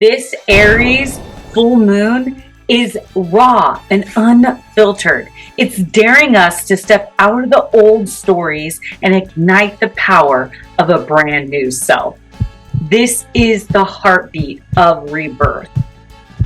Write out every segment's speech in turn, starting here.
This Aries full moon is raw and unfiltered. It's daring us to step out of the old stories and ignite the power of a brand new self. This is the heartbeat of rebirth,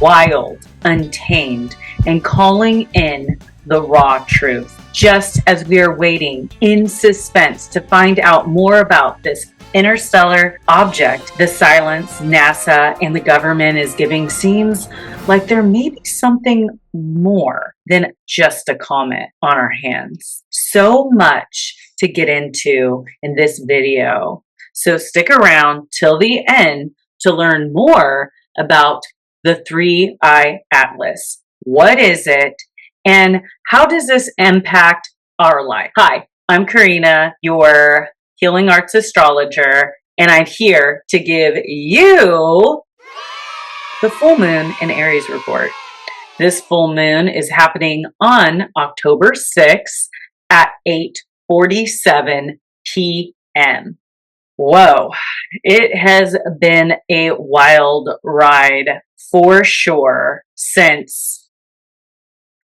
wild, untamed, and calling in the raw truth. Just as we are waiting in suspense to find out more about this interstellar object, the silence NASA and the government is giving seems like there may be something more than just a comet on our hands. So much to get into in this video. So stick around till the end to learn more about the 3-eye atlas. What is it? And how does this impact our life? Hi, I'm Karina, your Healing Arts Astrologer, and I'm here to give you the full moon in Aries report. This full moon is happening on October 6th at 8:47 p.m. Whoa, it has been a wild ride for sure since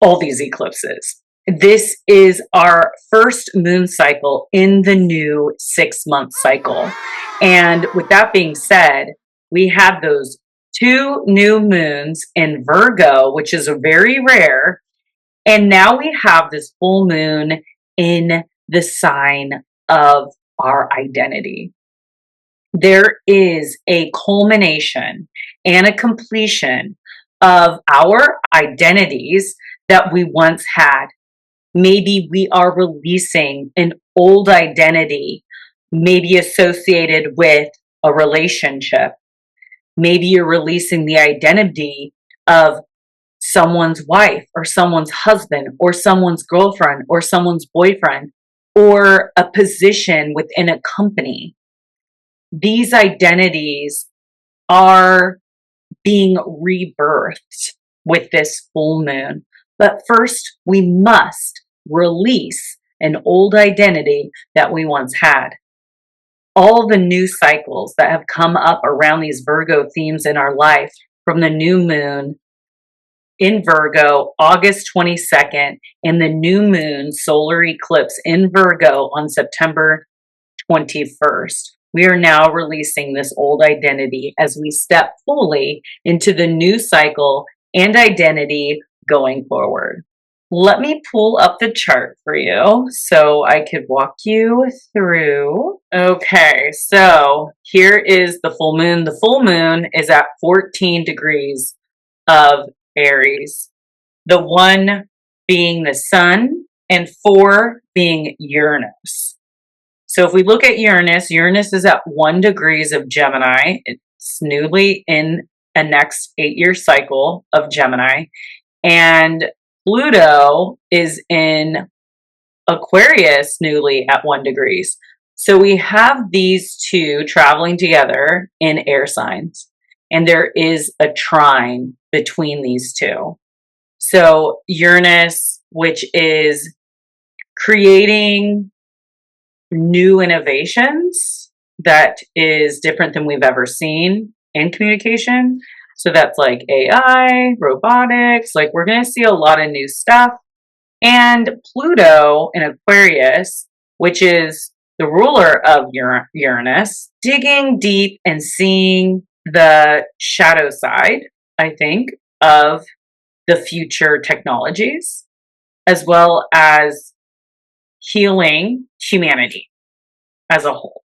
all these eclipses. This is our first moon cycle in the new 6-month cycle. And with that being said, we had those 2 new moons in Virgo, which is very rare. And now we have this full moon in the sign of our identity. There is a culmination and a completion of our identities that we once had. Maybe we are releasing an old identity, maybe associated with a relationship. Maybe you're releasing the identity of someone's wife or someone's husband or someone's girlfriend or someone's boyfriend or a position within a company. These identities are being rebirthed with this full moon. But first, we must release an old identity that we once had. All the new cycles that have come up around these Virgo themes in our life, from the new moon in Virgo, August 22nd, and the new moon solar eclipse in Virgo on September 21st. We are now releasing this old identity as we step fully into the new cycle and identity going forward. Let me pull up the chart for you so I could walk you through. Okay, so here is the full moon. The full moon is at 14 degrees of Aries. The 1 being the sun and 4 being Uranus. So if we look at Uranus, Uranus is at 1 degrees of Gemini. It's newly in a next 8-year cycle of Gemini. And Pluto is in Aquarius newly at 1 degrees. So we have these two traveling together in air signs. And there is a trine between these two. So Uranus, which is creating new innovations that is different than we've ever seen in communication. So that's like AI, robotics, like we're going to see a lot of new stuff. And Pluto in Aquarius, which is the ruler of Uranus, digging deep and seeing the shadow side, I think, of the future technologies, as well as healing humanity as a whole.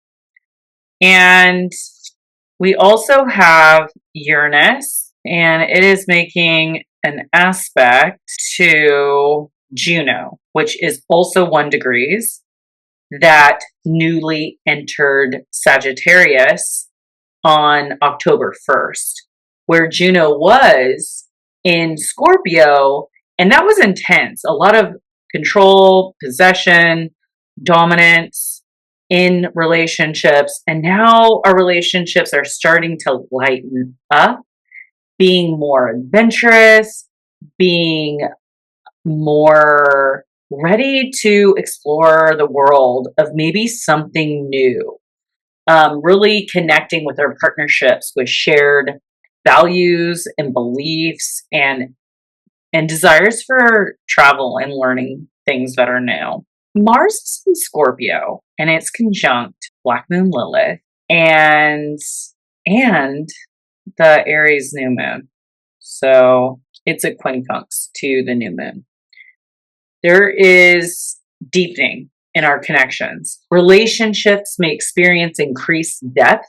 And we also have Uranus, and it is making an aspect to Juno, which is also 1 degrees, that newly entered Sagittarius on October 1st, where Juno was in Scorpio, and that was intense. A lot of control, possession, dominance in relationships. And now our relationships are starting to lighten up, being more adventurous, being more ready to explore the world of maybe something new. Really connecting with our partnerships with shared values and beliefs and desires for travel and learning things that are new. Mars is in Scorpio and it's conjunct Black Moon Lilith and the Aries new moon. So it's a quincunx to the new moon. There is deepening in our connections. Relationships may experience increased depth,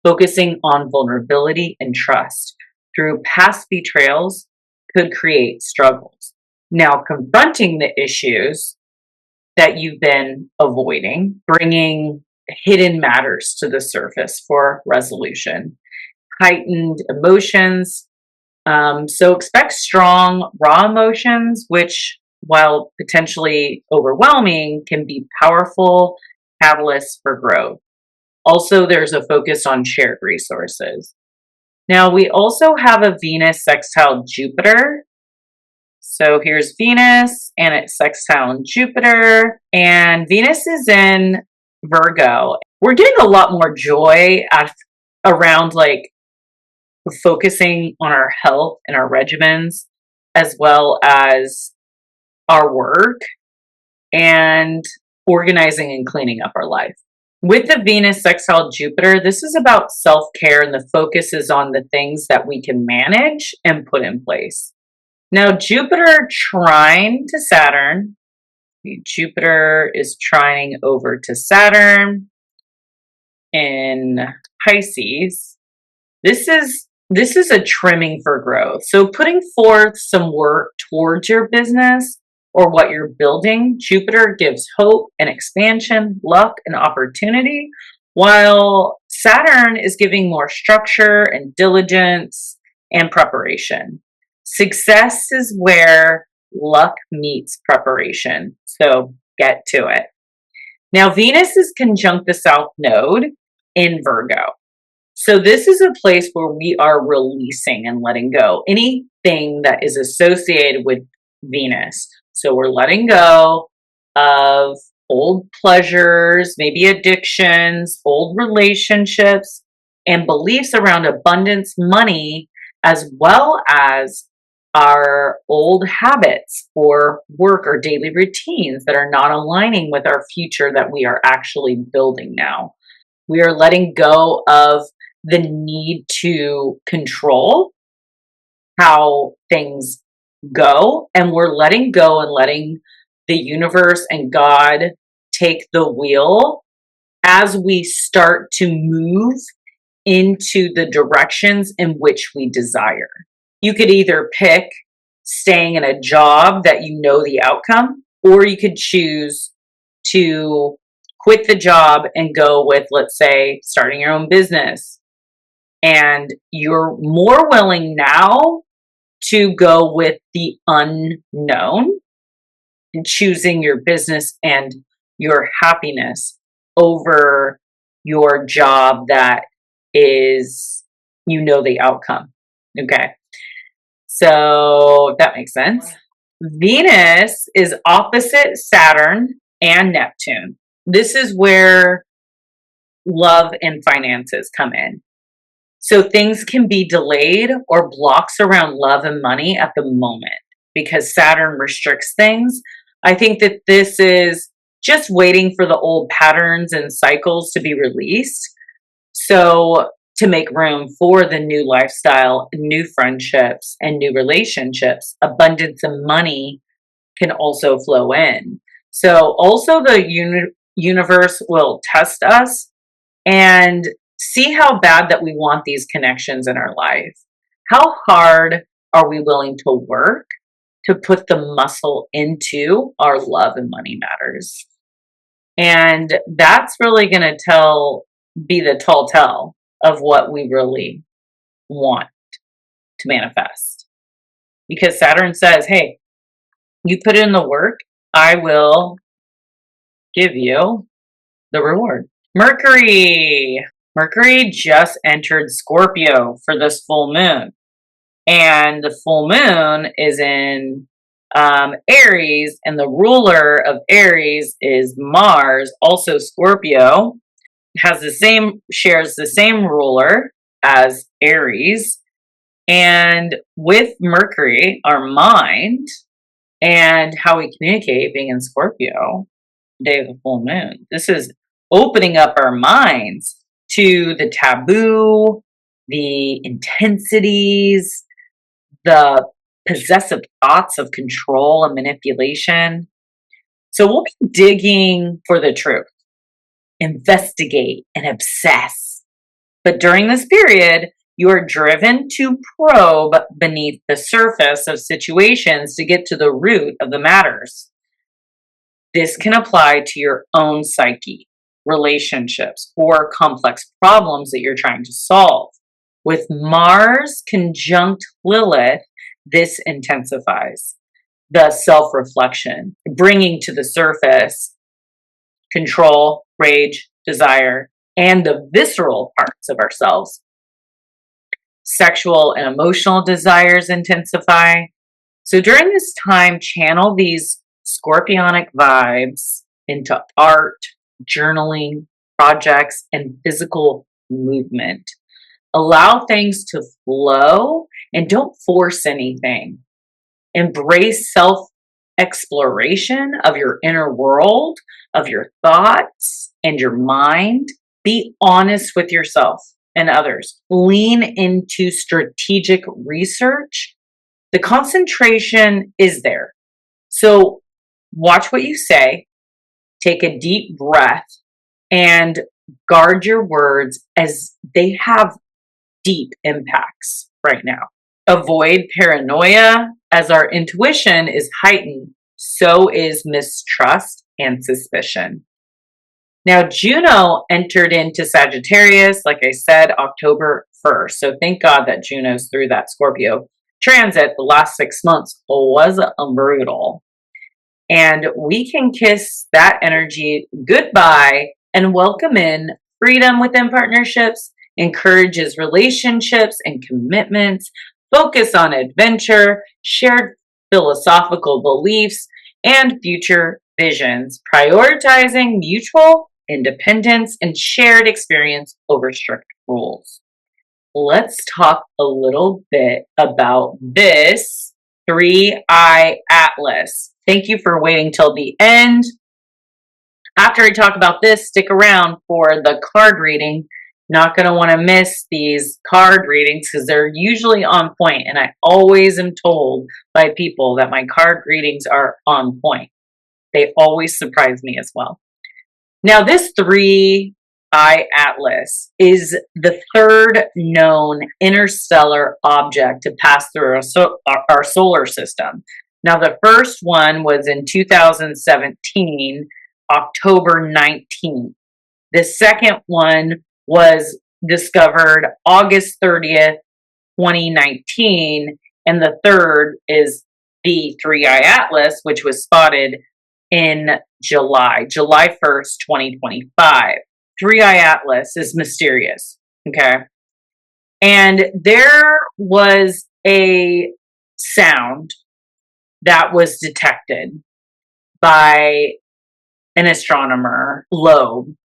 focusing on vulnerability and trust through past betrayals could create struggles. Now, confronting the issues that you've been avoiding, bringing hidden matters to the surface for resolution, heightened emotions. So expect strong, raw emotions, which, while potentially overwhelming, can be powerful catalysts for growth. Also, there's a focus on shared resources. Now, we also have a Venus sextile Jupiter. So here's Venus, and it's sextile Jupiter, and Venus is in Virgo. We're getting a lot more joy around like focusing on our health and our regimens, as well as our work and organizing and cleaning up our life. With the Venus sextile Jupiter, this is about self-care, and the focus is on the things that we can manage and put in place. Now, Jupiter trine to Saturn. Jupiter is trining over to Saturn in Pisces. This is a trimming for growth. So putting forth some work towards your business or what you're building. Jupiter gives hope and expansion, luck and opportunity, while Saturn is giving more structure and diligence and preparation. Success is where luck meets preparation. So get to it. Now, Venus is conjunct the South Node in Virgo. So this is a place where we are releasing and letting go anything that is associated with Venus. So we're letting go of old pleasures, maybe addictions, old relationships, and beliefs around abundance, money, as well as our old habits or work or daily routines that are not aligning with our future that we are actually building now. We are letting go of the need to control how things go, and we're letting go and letting the universe and God take the wheel as we start to move into the directions in which we desire. You could either pick staying in a job that you know the outcome, or you could choose to quit the job and go with, let's say, starting your own business. And you're more willing now to go with the unknown and choosing your business and your happiness over your job that is, you know, the outcome. Okay. So if that makes sense. Venus is opposite Saturn and Neptune. This is where love and finances come in. So things can be delayed or blocks around love and money at the moment because Saturn restricts things. I think that this is just waiting for the old patterns and cycles to be released. So to make room for the new lifestyle, new friendships, and new relationships, abundance and money can also flow in. So also the universe will test us and see how bad that we want these connections in our life. How hard are we willing to work to put the muscle into our love and money matters? And that's really going to be the tall tale of what we really want to manifest. Because Saturn says, hey, you put in the work, I will give you the reward. Mercury just entered Scorpio for this full moon. And the full moon is in Aries, and the ruler of Aries is Mars, also Scorpio. Shares the same ruler as Aries, And with Mercury, our mind, and how we communicate being in Scorpio, day of the full moon, this is opening up our minds to the taboo, the intensities, the possessive thoughts of control and manipulation. So we'll be digging for the truth, investigate, and obsess. But during this period, you are driven to probe beneath the surface of situations to get to the root of the matters. This can apply to your own psyche, relationships, or complex problems that you're trying to solve. With Mars conjunct Lilith, this intensifies the self-reflection, bringing to the surface control, rage, desire, and the visceral parts of ourselves. Sexual and emotional desires intensify. So during this time, channel these scorpionic vibes into art, journaling, projects, and physical movement. Allow things to flow and don't force anything. Embrace self-exploration of your inner world, of your thoughts and your mind. Be honest with yourself and others. Lean into strategic research. The concentration is there. So watch what you say, take a deep breath, and guard your words as they have deep impacts right now. Avoid paranoia, as our intuition is heightened, so is mistrust and suspicion. Now, Juno entered into Sagittarius, like I said, October 1st. So thank God that Juno's through that Scorpio transit. The last 6 months was brutal. And we can kiss that energy goodbye and welcome in freedom within partnerships, encourages relationships and commitments, focus on adventure, shared philosophical beliefs, and future visions, prioritizing mutual independence and shared experience over strict rules. Let's talk a little bit about this 3-eye atlas. Thank you for waiting till the end. After I talk about this, stick around for the card reading. Not going to want to miss these card readings because they're usually on point, and I always am told by people that my card readings are on point. They always surprise me as well. Now, this 3-eye atlas is the third known interstellar object to pass through our solar system. Now, the first one was in 2017, October 19th. The second one was discovered August 30th, 2019. And the third is the 3-eye atlas, which was spotted in July 1st, 2025. 3-eye atlas is mysterious, okay? And there was a sound that was detected by an astronomer, Loeb,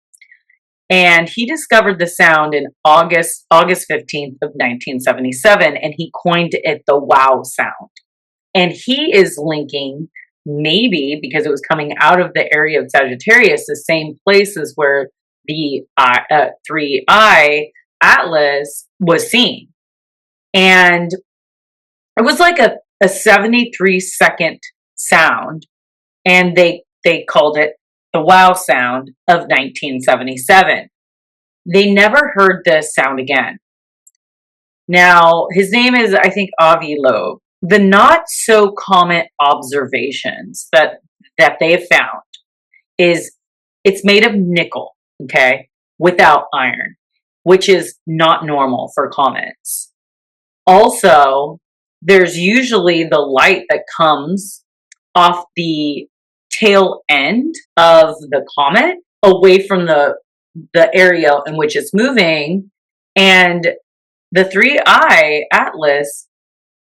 and he discovered the sound in August 15th of 1977, and he coined it the wow sound. And he is linking, maybe because it was coming out of the area of Sagittarius, the same places where the 3-eye atlas was seen. And it was like a 73-second sound, and they called it the wow sound of 1977. They never heard this sound again. Now, his name is, I think, Avi Loeb. The not so common observations that they have found is it's made of nickel, okay, without iron, which is not normal for comets. Also, there's usually the light that comes off the tail end of the comet away from the area in which it's moving. And the 3-eye atlas,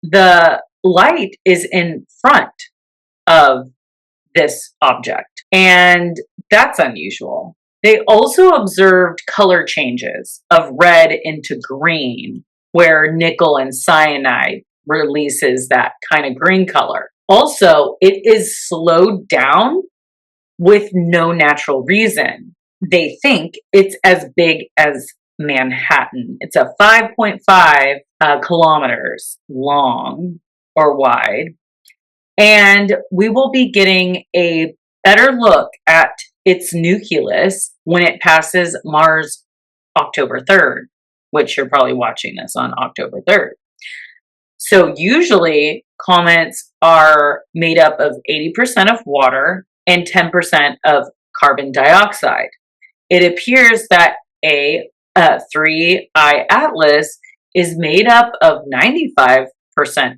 the light is in front of this object, and that's unusual. They also observed color changes of red into green where nickel and cyanide releases that kind of green color. Also, it is slowed down with no natural reason. They think it's as big as Manhattan. It's a 5.5 kilometers long or wide. And we will be getting a better look at its nucleus when it passes Mars October 3rd, which you're probably watching this on October 3rd. So usually comets are made up of 80% of water and 10% of carbon dioxide. It appears that a 3I Atlas is made up of 95%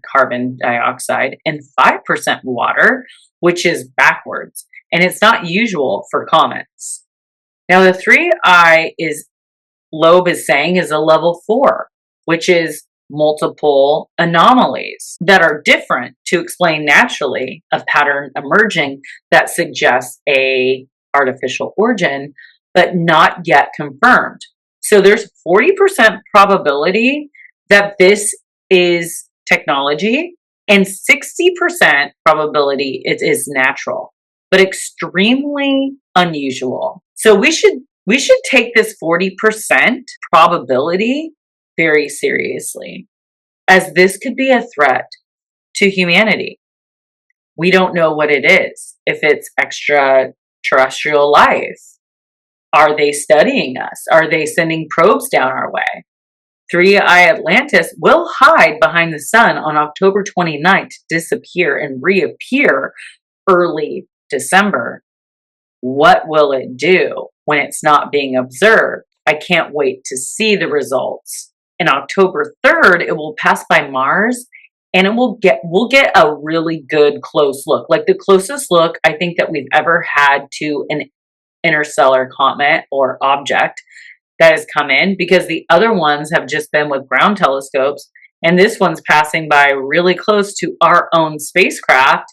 carbon dioxide and 5% water, which is backwards. And it's not usual for comets. Now the 3I Loeb is saying is a level 4, which is multiple anomalies that are different to explain naturally a pattern emerging that suggests a artificial origin, but not yet confirmed. So there's 40% probability that this is technology and 60% probability it is natural, but extremely unusual. So we should take this 40% probability very seriously, as this could be a threat to humanity. We don't know what it is. If it's extraterrestrial life, are they studying us? Are they sending probes down our way? 3I Atlantis will hide behind the sun on October 29th to disappear and reappear early December. What will it do when it's not being observed? I can't wait to see the results. And October 3rd, it will pass by Mars and we'll get a really good close look. Like the closest look I think that we've ever had to an interstellar comet or object that has come in, because the other ones have just been with ground telescopes, and this one's passing by really close to our own spacecraft,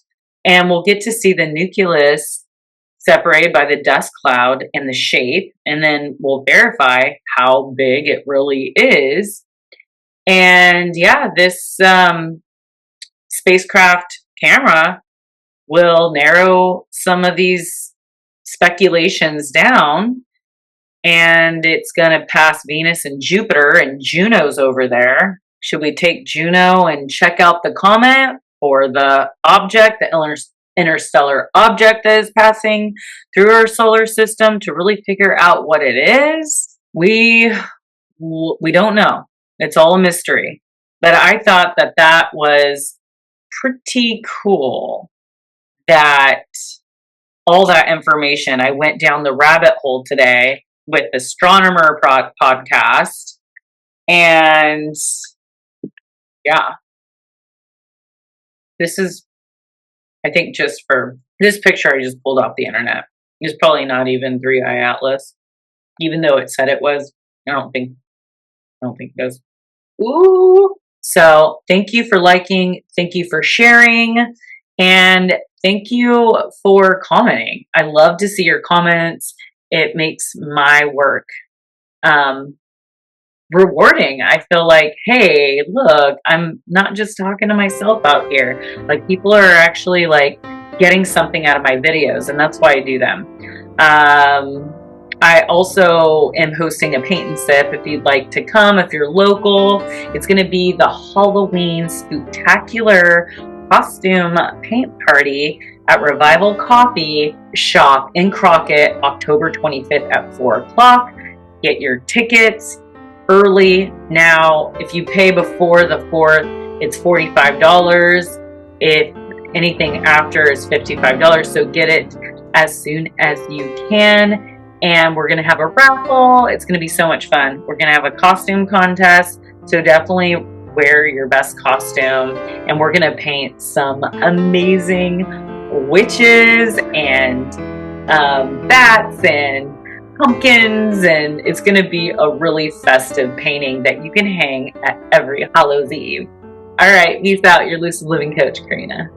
and we'll get to see the nucleus separated by the dust cloud and the shape, and then we'll verify how big it really is. And yeah, this spacecraft camera will narrow some of these speculations down, and it's going to pass Venus and Jupiter, and Juno's over there. Should we take Juno and check out the comet or the object, the interstellar object that is passing through our solar system, to really figure out what it is? We don't know. It's all a mystery. But I thought that that was pretty cool, that all that information. I went down the rabbit hole today with the Astronomer podcast, and yeah, this is, I think, just for this picture I just pulled off the internet. It's probably not even 3I Atlas, even though it said it was. I don't think it is. Ooh. So thank you for liking, thank you for sharing, and thank you for commenting. I love to see your comments. It makes my work rewarding. I feel like, hey, look, I'm not just talking to myself out here. Like, people are actually like getting something out of my videos, and that's why I do them. I also am hosting a paint and sip if you'd like to come, if you're local. It's going to be the Halloween Spooktacular costume paint party at Revival Coffee Shop in Crockett, October 25th at 4 o'clock. Get your tickets early now. If you pay before the 4th, it's $45. If anything after is $55. So get it as soon as you can. And we're going to have a raffle. It's going to be so much fun. We're going to have a costume contest. So definitely wear your best costume. And we're going to paint some amazing witches and bats and pumpkins. And it's going to be a really festive painting that you can hang at every Hallows Eve. All right, peace out. Your Lucid Living Coach, Karina.